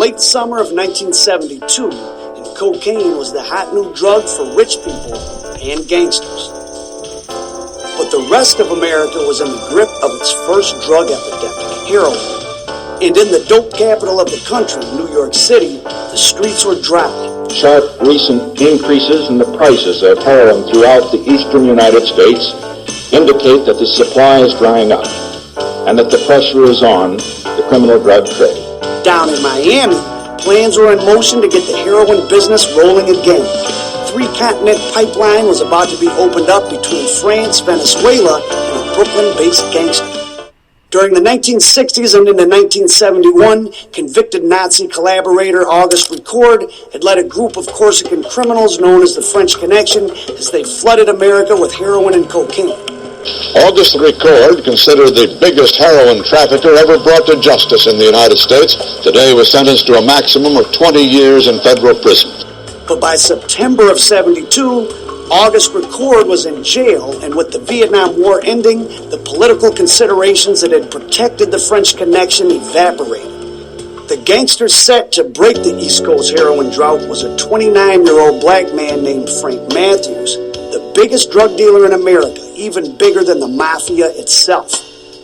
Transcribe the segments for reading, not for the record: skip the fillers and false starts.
late summer of 1972, and cocaine was the hot new drug for rich people and gangsters. But the rest of America was in the grip of its first drug epidemic, heroin. And in the dope capital of the country, New York City, the streets were dry. Sharp recent increases in the prices of heroin throughout the eastern United States indicate that the supply is drying up and that the pressure is on the criminal drug trade. Down in Miami, plans were in motion to get the heroin business rolling again. Three-continent pipeline was about to be opened up between France, Venezuela, and a Brooklyn-based gangster. During the 1960s and into 1971, convicted Nazi collaborator Auguste Record had led a group of Corsican criminals known as the French Connection as they flooded America with heroin and cocaine. Auguste Record, considered the biggest heroin trafficker ever brought to justice in the United States, today was sentenced to a maximum of 20 years in federal prison. But by September of 72, Auguste Record was in jail, and with the Vietnam War ending, the political considerations that had protected the French Connection evaporated. The gangster set to break the East Coast heroin drought was a 29-year-old black man named Frank Matthews, the biggest drug dealer in America, even bigger than the mafia itself.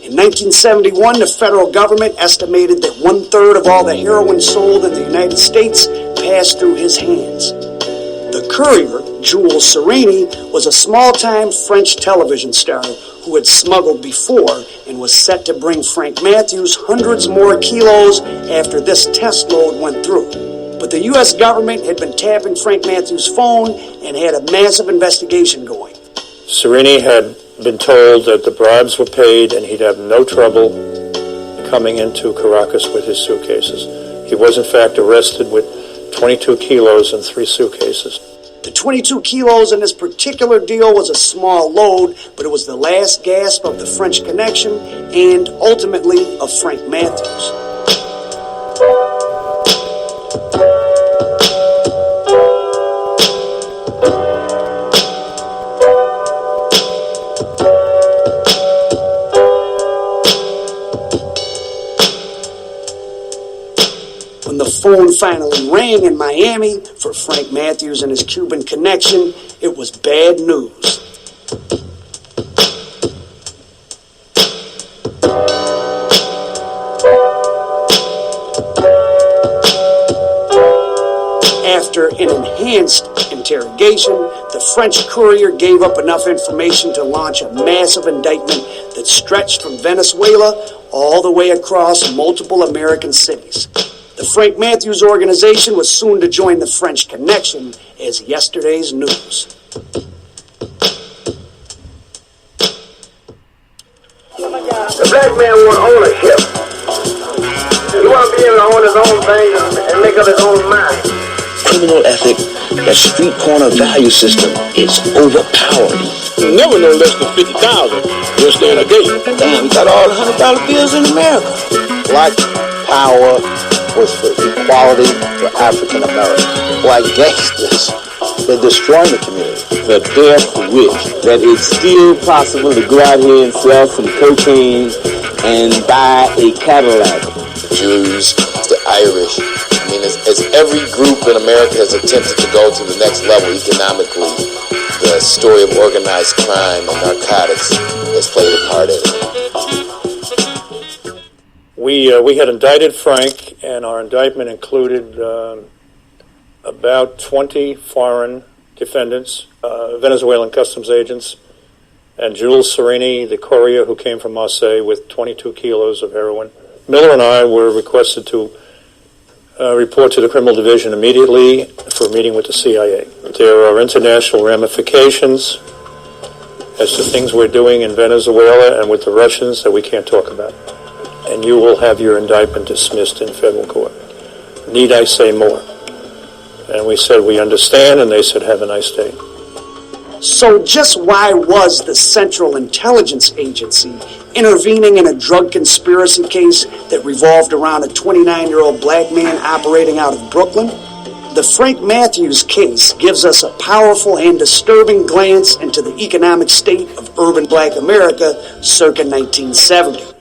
In 1971, the federal government estimated that 1/3 of all the heroin sold in the United States passed through his hands. The courier, Jules Sereni, was a small-time French television star who had smuggled before and was set to bring Frank Matthews hundreds more kilos after this test load went through. But the U.S. government had been tapping Frank Matthews' phone and had a massive investigation going. Sereni had been told that the bribes were paid and he'd have no trouble coming into Caracas with his suitcases. He was, in fact, arrested with 22 kilos and 3 suitcases. The 22 kilos in this particular deal was a small load, but it was the last gasp of the French Connection and, ultimately, of Frank Matthews. When the phone finally rang in Miami for Frank Matthews and his Cuban connection, it was bad news. After an enhanced interrogation, the French courier gave up enough information to launch a massive indictment that stretched from Venezuela all the way across multiple American cities. The Frank Matthews organization was soon to join the French Connection as yesterday's news. The black man wants ownership. He wants to be able to own his own things and make up his own mind. Criminal ethic, that street corner value system is overpowering. Never no less than 50,000 just in a gate. Damn, we got all the $100 bills in America. Black power was for equality for African Americans. Black gangsters, they're destroying the community. The death wish that it's still possible to go out here and sell some cocaine and buy a Cadillac. The Jews, the Irish. I mean, as every group in America has attempted to go to the next level economically, the story of organized crime and narcotics has played a part in it. We had indicted Frank, and our indictment included about 20 foreign defendants, Venezuelan customs agents, and Jules Sereni, the courier who came from Marseille with 22 kilos of heroin. Miller and I were requested to report to the criminal division immediately for a meeting with the CIA. There are international ramifications as to things we're doing in Venezuela and with the Russians that we can't talk about. And you will have your indictment dismissed in federal court. Need I say more? And we said, we understand, and they said, have a nice day. So just why was the Central Intelligence Agency intervening in a drug conspiracy case that revolved around a 29-year-old black man operating out of Brooklyn? The Frank Matthews case gives us a powerful and disturbing glance into the economic state of urban black America circa 1970.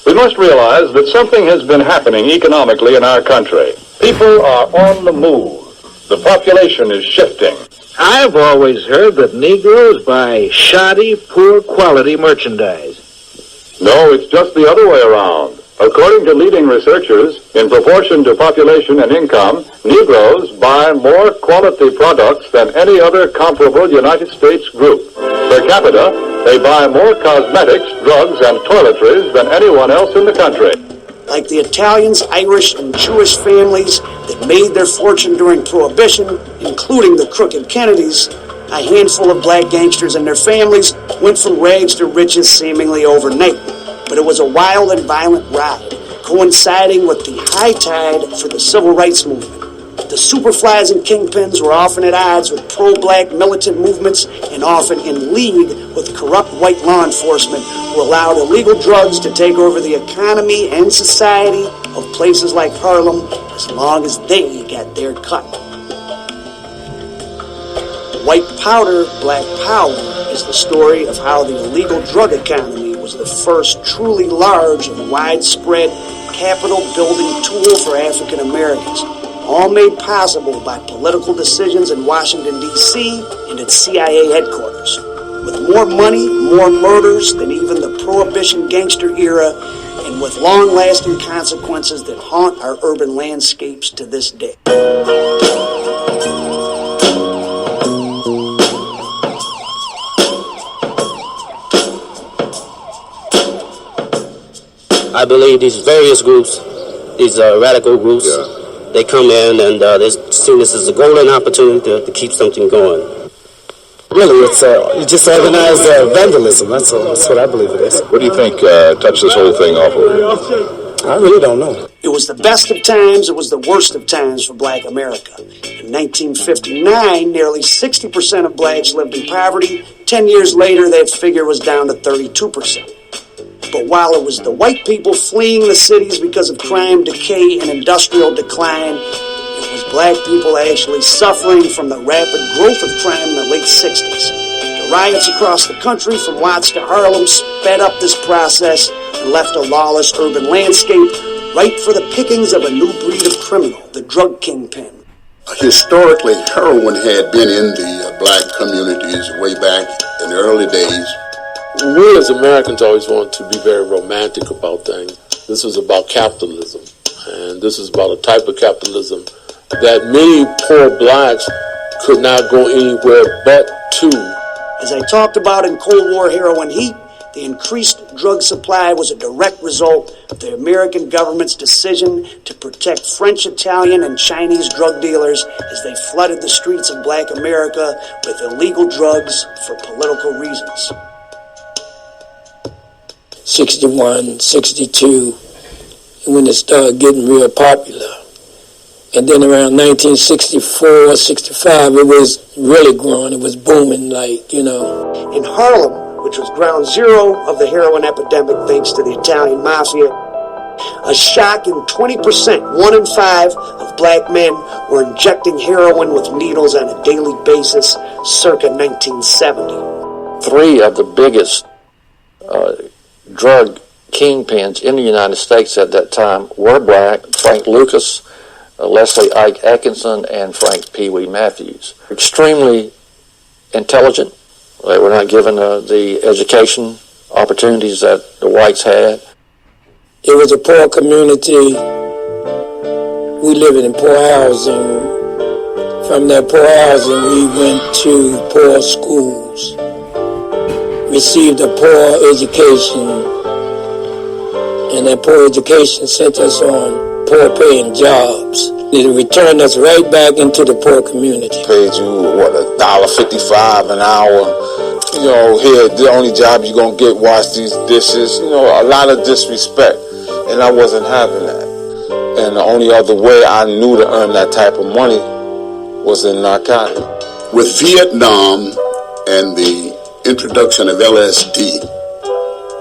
We must realize that something has been happening economically in our country. People are on the move. The population is shifting. I've always heard that Negroes buy shoddy, poor-quality merchandise. No, it's just the other way around. According to leading researchers, in proportion to population and income, Negroes buy more quality products than any other comparable United States group. Per capita, they buy more cosmetics, drugs, and toiletries than anyone else in the country. Like the Italians, Irish, and Jewish families that made their fortune during Prohibition, including the Crooked Kennedys, a handful of black gangsters and their families went from rags to riches seemingly overnight. But it was a wild and violent ride, coinciding with the high tide for the civil rights movement. The superflies and kingpins were often at odds with pro-black militant movements and often in league with corrupt white law enforcement who allowed illegal drugs to take over the economy and society of places like Harlem as long as they got their cut. White powder, black power is the story of how the illegal drug economy was the first truly large and widespread capital-building tool for African Americans, all made possible by political decisions in Washington, D.C. and its CIA headquarters. With more money, more murders than even the Prohibition gangster era, and with long-lasting consequences that haunt our urban landscapes to this day. I believe these various groups, these radical groups, they come in and they see this as a golden opportunity to keep something going. Really, it's just organized vandalism. That's what I believe it is. What do you think touched this whole thing off? I really don't know. It was the best of times, it was the worst of times for black America. In 1959, nearly 60% of blacks lived in poverty. 10 years later, that figure was down to 32%. But while it was the white people fleeing the cities because of crime, decay, and industrial decline, it was black people actually suffering from the rapid growth of crime in the late 60s. The riots across the country, from Watts to Harlem, sped up this process and left a lawless urban landscape ripe for the pickings of a new breed of criminal, the drug kingpin. Historically, heroin had been in the black communities way back in the early days. We as Americans always want to be very romantic about things. This is about capitalism, and this is about a type of capitalism that many poor blacks could not go anywhere but to. As I talked about in Cold War Heroin Heat, the increased drug supply was a direct result of the American government's decision to protect French, Italian, and Chinese drug dealers as they flooded the streets of black America with illegal drugs for political reasons. 61, 62, when it started getting real popular. And then around 1964, 65, it was really growing. It was booming, In Harlem, which was ground zero of the heroin epidemic thanks to the Italian mafia, a shocking 20%, 1 in 5 of black men were injecting heroin with needles on a daily basis circa 1970. 3 of the biggest drug kingpins in the United States at that time were black: Frank Lucas, Leslie Ike Atkinson, and Frank Pee Wee Matthews. Extremely intelligent. They were not given the education opportunities that the whites had. It was a poor community. We lived in poor housing. From that poor housing, we went to poor schools, received a poor education, and that poor education sent us on poor paying jobs. It returned us right back into the poor community. Paid you, $1.55 an hour. Here, the only job you're going to get, wash these dishes. A lot of disrespect. And I wasn't having that. And the only other way I knew to earn that type of money was in narcotics. With Vietnam and the introduction of LSD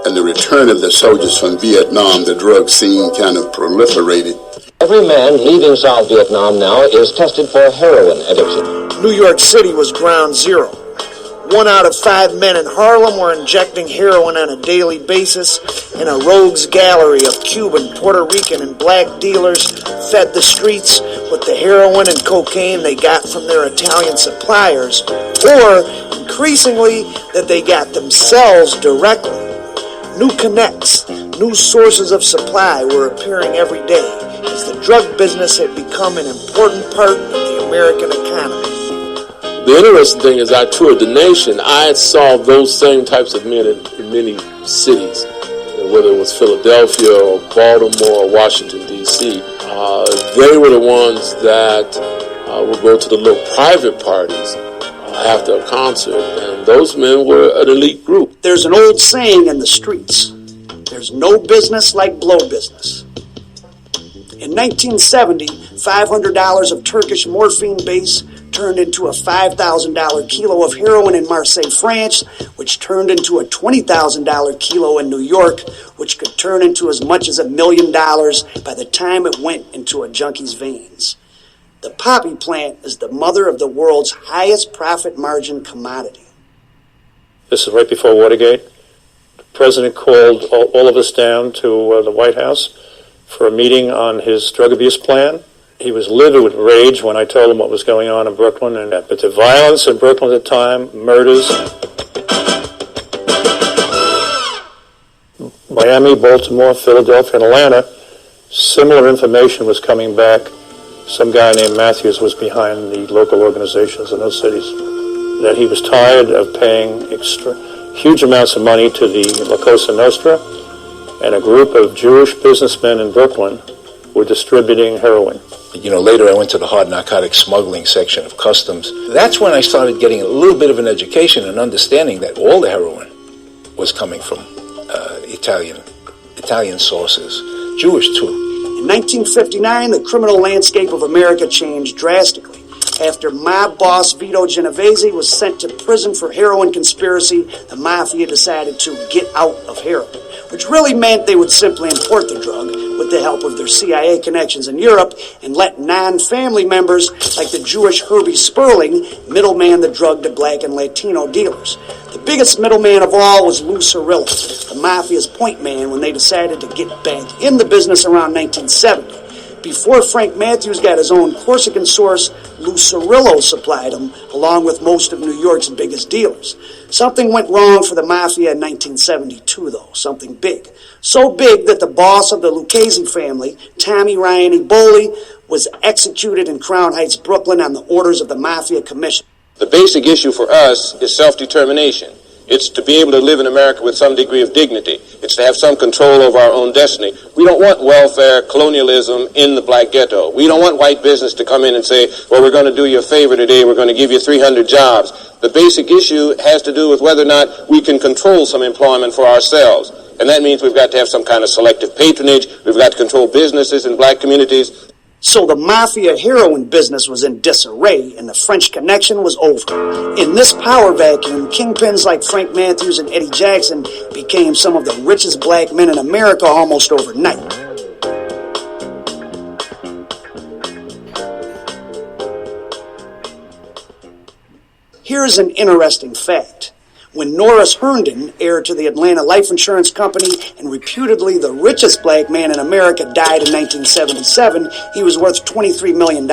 and the return of the soldiers from Vietnam, the drug scene kind of proliferated. Every man leaving South Vietnam now is tested for heroin addiction. New York City was ground zero. 1 out of 5 men in Harlem were injecting heroin on a daily basis, and a rogues gallery of Cuban, Puerto Rican, and black dealers fed the streets with the heroin and cocaine they got from their Italian suppliers, or, increasingly, that they got themselves directly. New connects, new sources of supply were appearing every day as the drug business had become an important part of the American economy. The interesting thing is I toured the nation. I saw those same types of men in many cities, whether it was Philadelphia or Baltimore or Washington, D.C. They were the ones that would go to the little private parties after a concert, and those men were an elite group. There's an old saying in the streets, there's no business like blow business. In 1970, $500 of Turkish morphine base turned into a $5,000 kilo of heroin in Marseille, France, which turned into a $20,000 kilo in New York, which could turn into as much as $1 million by the time it went into a junkie's veins. The poppy plant is the mother of the world's highest profit margin commodity. This is right before Watergate. The president called all of us down to the White House for a meeting on his drug abuse plan. He was livid with rage when I told him what was going on in Brooklyn, but the violence in Brooklyn at the time, murders, Miami, Baltimore, Philadelphia, and Atlanta, similar information was coming back. Some guy named Matthews was behind the local organizations in those cities, that he was tired of paying huge amounts of money to the La Cosa Nostra, and a group of Jewish businessmen in Brooklyn were distributing heroin. You know, later I went to the hard narcotics smuggling section of customs. That's when I started getting a little bit of an education and understanding that all the heroin was coming from Italian sources, Jewish too. In 1959, the criminal landscape of America changed drastically. After mob boss Vito Genovese was sent to prison for heroin conspiracy, the mafia decided to get out of heroin, which really meant they would simply import the drug with the help of their CIA connections in Europe and let non-family members like the Jewish Herbie Sperling middleman the drug to black and Latino dealers. The biggest middleman of all was Lou Cirillo, the mafia's point man when they decided to get back in the business around 1970. Before Frank Matthews got his own Corsican source, Lou Cirillo supplied him, along with most of New York's biggest dealers. Something went wrong for the mafia in 1972, though, something big. So big that the boss of the Lucchese family, Tommy Ryan Eboli, was executed in Crown Heights, Brooklyn on the orders of the Mafia Commission. The basic issue for us is self-determination. It's to be able to live in America with some degree of dignity. It's to have some control over our own destiny. We don't want welfare, colonialism in the black ghetto. We don't want white business to come in and say, well, we're going to do you a favor today. We're going to give you 300 jobs. The basic issue has to do with whether or not we can control some employment for ourselves. And that means we've got to have some kind of selective patronage. We've got to control businesses in black communities. So the mafia heroin business was in disarray, and the French Connection was over. In this power vacuum, kingpins like Frank Matthews and Eddie Jackson became some of the richest black men in America almost overnight. Here's an interesting fact. When Norris Herndon, heir to the Atlanta Life Insurance Company and reputedly the richest black man in America, died in 1977, he was worth $23 million.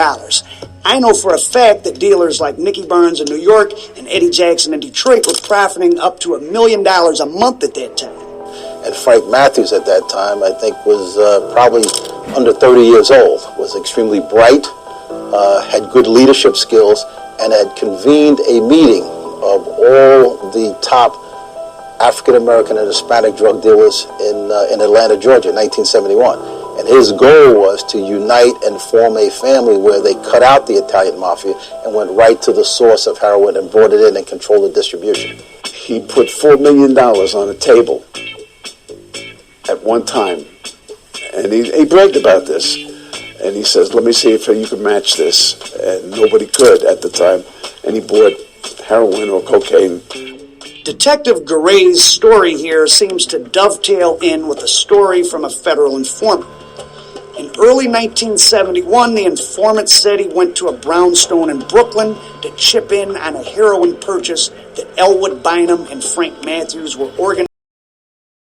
I know for a fact that dealers like Nicky Barnes in New York and Eddie Jackson in Detroit were profiting up to $1 million a month at that time. And Frank Matthews at that time, I think, was probably under 30 years old, was extremely bright, had good leadership skills, and had convened a meeting of all the top African-American and Hispanic drug dealers in Atlanta, Georgia, in 1971. And his goal was to unite and form a family where they cut out the Italian mafia and went right to the source of heroin and brought it in and controlled the distribution. He put $4 million on the table at one time. And he bragged about this. And he says, let me see if you can match this. And nobody could at the time. And he bought heroin or cocaine. Detective Garay's story here seems to dovetail in with a story from a federal informant. In early 1971, the informant said he went to a brownstone in Brooklyn to chip in on a heroin purchase that Elwood Bynum and Frank Matthews were organized